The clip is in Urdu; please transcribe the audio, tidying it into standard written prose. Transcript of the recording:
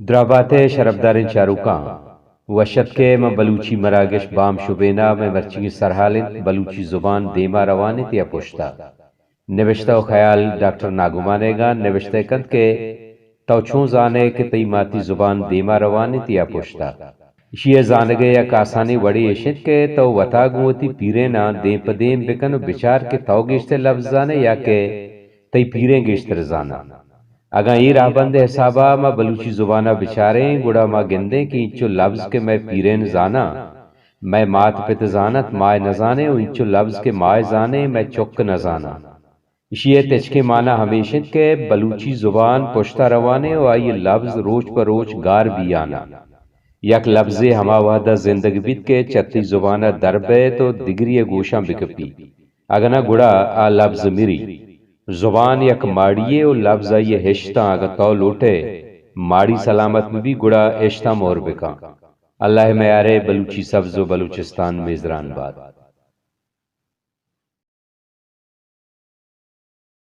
درابات شرفدارن شاروکاں وشت کے میں بلوچی مراگش بام شبینا میں مرچی سرحالن بلوچی زبان دیما روانی تیا پوشتا نوشتہ و خیال ڈاکٹر ناگمانے گا نوشتہ کند کے تو چون زانے کہ تی ماتی زبان دیما روانی تیا پوشتا شیئے زانگے یا کاسانی وڑی اشت کے تو وطا گوتی پیرے نا دیم پدیم بکن و بچار کے تو گیشتے لفظ زانے یا کہ تی پیریں گیشتر زانا اگاں یہ راہ بند حسابا ما بلوچی زبانہ بچاریں گڑا ما گندیں کہ انچو لفظ کے میں پیرین زانا میں مات پت زانت مائے نزانے و انچو لفظ کے مائے زانے میں چک نزانا اشیئے تچ کے معنی ہمیشت کے بلوچی زبان پشتا روانے و آئی لفظ روچ پر روچ گار بھی آنا یک لفظ ہما وحدہ زندگ بیت کے چتی زبانہ دربے تو دگری گوشاں بکپی اگنا گڑا آ لفظ میری زبان یک ماڑیے و لفظ یہ ہشتاں اگر تو لوٹے ماڑی سلامت میں بھی گڑا ہشتاں مور بکاں اللہ میارے بلوچی سبز و بلوچستان میزران باد